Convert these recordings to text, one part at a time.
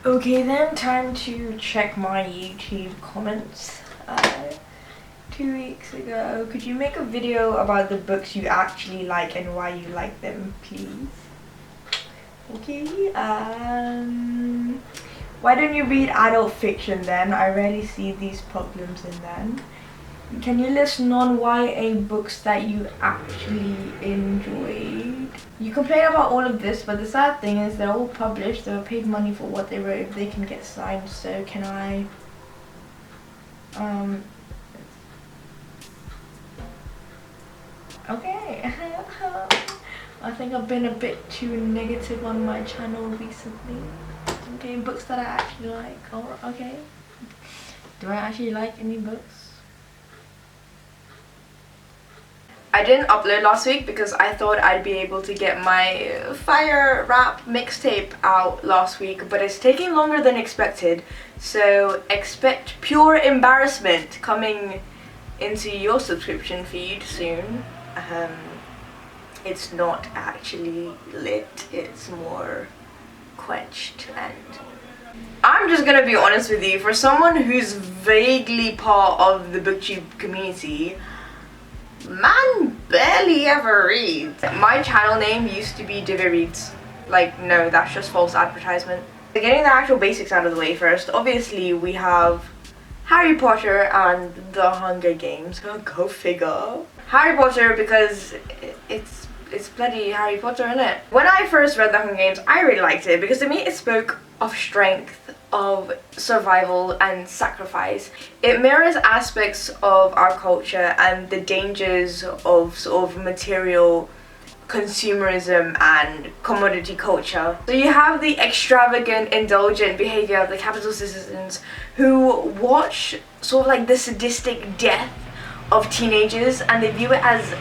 Okay then, time to check my YouTube comments. 2 weeks ago, could you make a video about the books you actually like and why you like them, please? Okay, why don't you read adult fiction then? I rarely see these problems in them. Can you list non-YA books that you actually enjoyed? You complain about all of this, but the sad thing is they're all published, they were paid money for what they wrote, if they can get signed, so can I... Okay. I think I've been a bit too negative on my channel recently. Okay, books that I actually like. Oh, okay. Do I actually like any books? I didn't upload last week because I thought I'd be able to get my fire rap mixtape out last week, but it's taking longer than expected, so expect pure embarrassment coming into your subscription feed soon. It's not actually lit, it's more quenched, and I'm just gonna be honest with you, for someone who's vaguely part of the booktube community, man barely ever reads. My channel name used to be Divya Reads. Like, no, that's just false advertisement. Getting the actual basics out of the way first, obviously we have Harry Potter and the Hunger Games. Go figure. Harry Potter because it's bloody Harry Potter, innit? When I first read the Hunger Games, I really liked it because to me it spoke of strength, of survival and sacrifice. It mirrors aspects of our culture and the dangers of sort of material consumerism and commodity culture. So you have the extravagant, indulgent behavior of the capital citizens who watch sort of like the sadistic death of teenagers and they view it as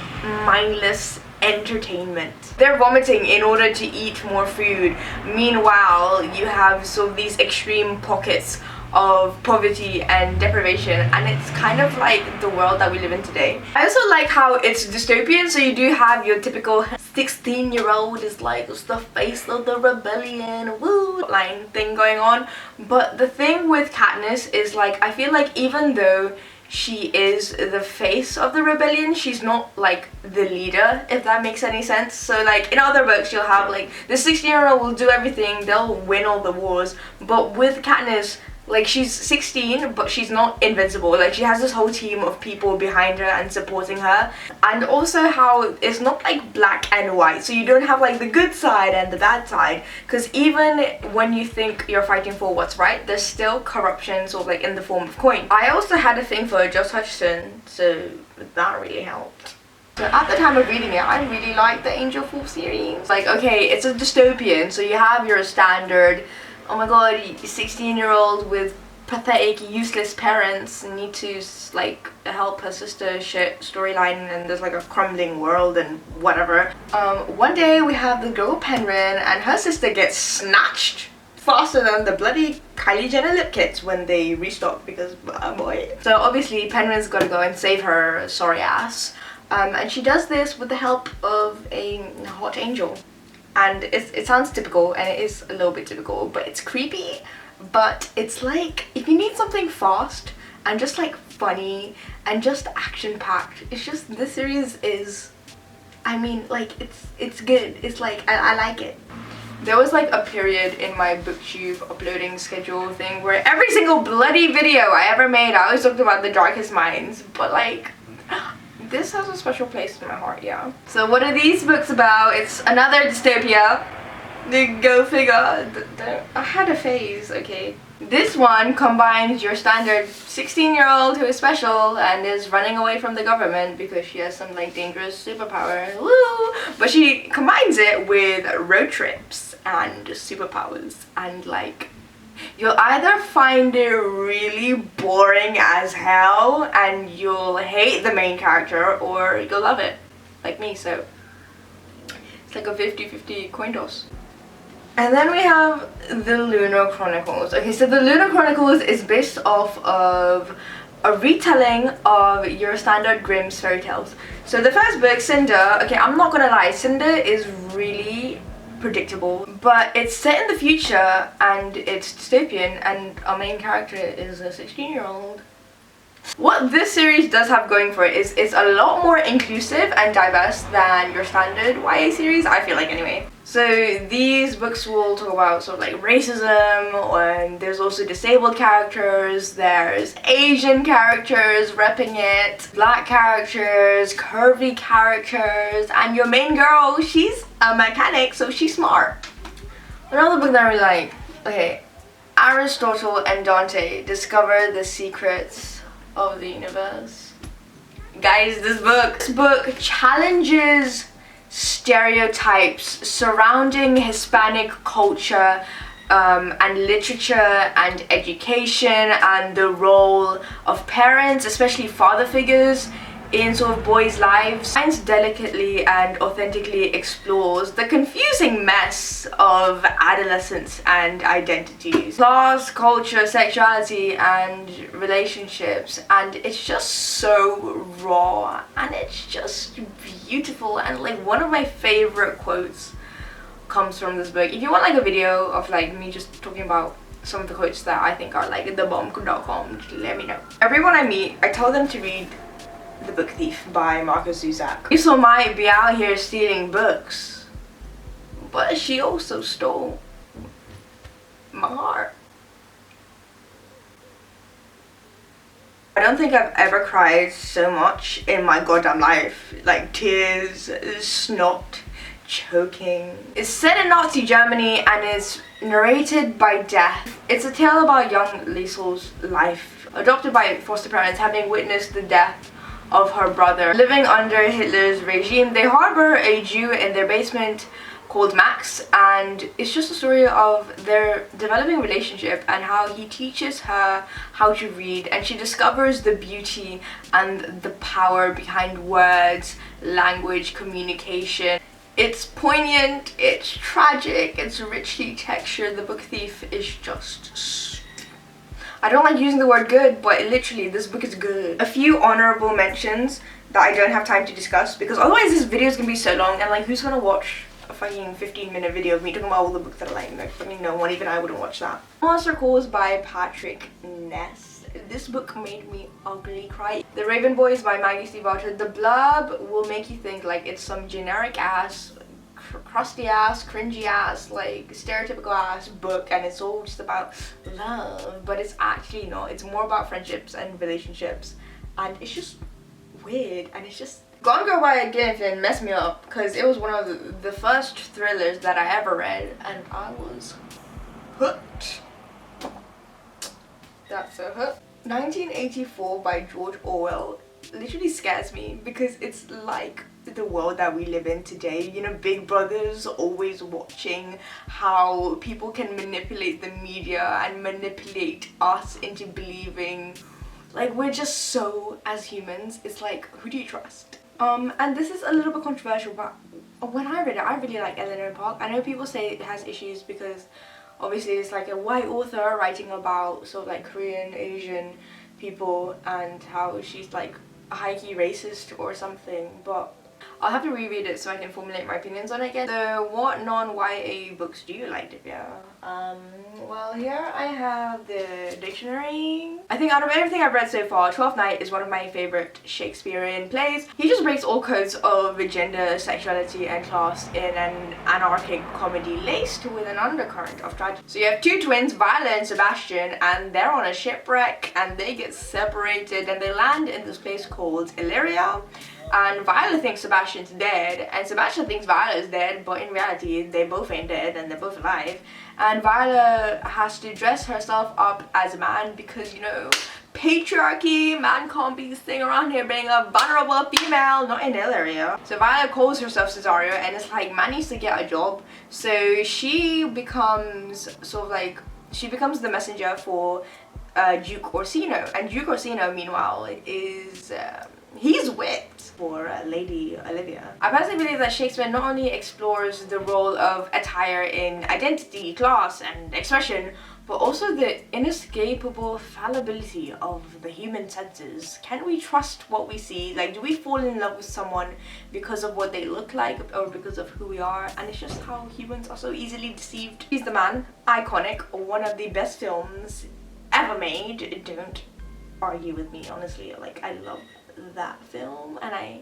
mindless entertainment. They're vomiting in order to eat more food. Meanwhile, you have sort of these extreme pockets of poverty and deprivation, and it's kind of like the world that we live in today. I also like how it's dystopian, so you do have your typical 16-year-old is like, it's the face of the rebellion, woo, line thing going on. But the thing with Katniss is like, I feel like even though she is the face of the rebellion, she's not like the leader, if that makes any sense. So like in other books you'll have like the 16-year-old will do everything, they'll win all the wars, but with Katniss, like she's 16 but she's not invincible. Like she has this whole team of people behind her and supporting her, and also how it's not like black and white, so you don't have like the good side and the bad side, because even when you think you're fighting for what's right, there's still corruption sort of like in the form of coin. I also had a thing for Joss Hutcherson, so that really helped. So at the time of reading it, I really liked the Angel Fall series. Like, okay, it's a dystopian, so you have your standard, oh my god, 16-year-old with pathetic, useless parents need to like help her sister shit storyline, and there's like a crumbling world and whatever. One day we have the girl Penryn and her sister gets snatched faster than the bloody Kylie Jenner lip kits when they restock, because boy. So obviously Penryn's gotta go and save her sorry ass, and she does this with the help of a hot angel. And it sounds typical, and it is a little bit typical, but it's creepy. But it's like, if you need something fast and just like funny and just action-packed, it's just, this series is, I mean, like it's good. It's like, I like it. There was like a period in my booktube uploading schedule thing where every single bloody video I ever made, I always talked about The Darkest Minds, but like, this has a special place in my heart, yeah. So what are these books about? It's another dystopia. Go figure. I had a phase, okay. This one combines your standard 16-year-old who is special and is running away from the government because she has some like dangerous superpower, woo! But she combines it with road trips and superpowers, and like, you'll either find it really boring as hell and you'll hate the main character, or you'll love it, like me, so it's like a 50-50 coin toss. And then we have the Lunar Chronicles. Okay, so the Lunar Chronicles is based off of a retelling of your standard Grimm's fairy tales. So the first book, Cinder, okay, I'm not gonna lie, Cinder is really predictable. But it's set in the future and it's dystopian, and our main character is a 16-year-old. What this series does have going for it is it's a lot more inclusive and diverse than your standard YA series, I feel like anyway. So these books will talk about sort of like racism, and there's also disabled characters, there's Asian characters repping it, black characters, curvy characters, and your main girl, she's a mechanic, so she's smart. Another book that I really like, okay, Aristotle and Dante discover the secrets of the universe. Guys, this book challenges stereotypes surrounding Hispanic culture and literature and education and the role of parents, especially father figures, in sort of boys' lives. Science delicately and authentically explores the confusing mess of adolescence and identities, class, culture, sexuality, and relationships, and it's just so raw and it's just beautiful. And like, one of my favorite quotes comes from this book. If you want like a video of like me just talking about some of the quotes that I think are like the bomb.com, let me know. Everyone I meet, I tell them to read The Book Thief by Marcus Zusak. Lisa might be out here stealing books, but she also stole my heart. I don't think I've ever cried so much in my goddamn life. Like tears, snot, choking. It's set in Nazi Germany and is narrated by Death. It's a tale about young Liesel's life. Adopted by foster parents, having witnessed the death of her brother. Living under Hitler's regime, they harbor a Jew in their basement called Max, and it's just a story of their developing relationship and how he teaches her how to read, and she discovers the beauty and the power behind words, language, communication. It's poignant, it's tragic, it's richly textured. The Book Thief is just I don't like using the word good, but literally this book is good. A few honorable mentions that I don't have time to discuss because otherwise this video is gonna be so long, and like, who's gonna watch a fucking 15-minute video of me talking about all the books that I like? Like, fucking no one, even I wouldn't watch that. Monster Calls by Patrick Ness. This book made me ugly cry. The Raven Boys by Maggie Stiefvater. The blurb will make you think like it's some generic ass, crusty ass, cringy ass, like stereotypical ass book, and it's all just about love, but it's actually not. It's more about friendships and relationships, and it's just weird, and it's just Gone Girl by Gillian messed me up because it was one of the first thrillers that I ever read, and I was hooked. That's so hooked. 1984 by George Orwell literally scares me because it's like the world that we live in today. You know, Big Brother's always watching how people can manipulate the media and manipulate us into believing like we're just so, as humans, it's like, who do you trust? And this is a little bit controversial, but when I read it, I really like Eleanor Park. I know people say it has issues because obviously it's like a white author writing about sort of like Korean, Asian people and how she's like high-key racist or something, but I'll have to reread it so I can formulate my opinions on it again. So what non-YA books do you like, Divya? Well, here I have the dictionary. I think out of everything I've read so far, Twelfth Night is one of my favorite Shakespearean plays. He just breaks all codes of gender, sexuality, and class in an anarchic comedy laced with an undercurrent of tragedy. So you have two twins, Viola and Sebastian, and they're on a shipwreck and they get separated and they land in this place called Illyria. And Viola thinks Sebastian's dead, and Sebastian thinks Viola's dead, but in reality they both ain't dead and they're both alive. And Viola has to dress herself up as a man because, you know, patriarchy, man can't be sitting around here being a vulnerable female, not in Illyria. So Viola calls herself Cesario, and it's like, man needs to get a job. So she becomes sort of like, she becomes the messenger for Duke Orsino. And Duke Orsino, meanwhile, is he's whipped for Lady Olivia. I personally believe that Shakespeare not only explores the role of attire in identity, class, and expression, but also the inescapable fallibility of the human senses. Can we trust what we see? Like, do we fall in love with someone because of what they look like or because of who we are? And it's just how humans are so easily deceived. He's the Man, iconic, one of the best films ever made. Don't argue with me, honestly. Like, I love that film, and I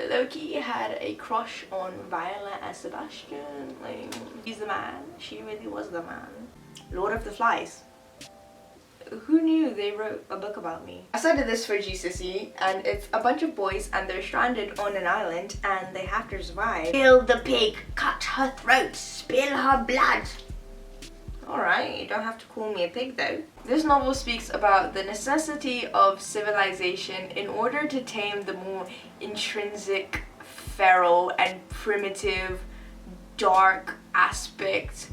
low-key had a crush on Viola and Sebastian. Like, he's the man. She really was the man. Lord of the Flies. Who knew they wrote a book about me? I started this for GCSE, and it's a bunch of boys and they're stranded on an island and they have to survive. Kill the pig, cut her throat, spill her blood. Alright, you don't have to call me a pig though. This novel speaks about the necessity of civilization in order to tame the more intrinsic, feral and primitive, dark aspect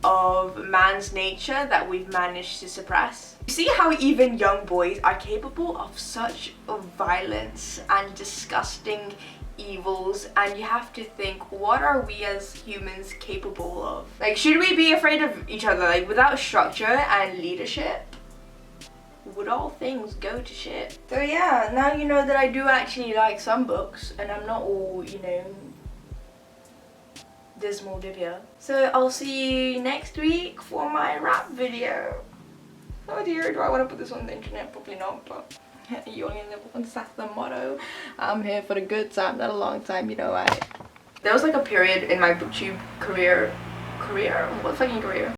of man's nature that we've managed to suppress. You see how even young boys are capable of such violence and disgusting evils, and you have to think, what are we as humans capable of? Like, should we be afraid of each other? Like, without structure and leadership, would all things go to shit? So yeah, now you know that I do actually like some books and I'm not all, you know, dismal Divya. So I'll see you next week for my rap video. Oh dear, do I want to put this on the internet? Probably not, but you only live once, that's the motto. I'm here for the good time, not a long time, you know. There was like a period in my booktube career, what fucking career?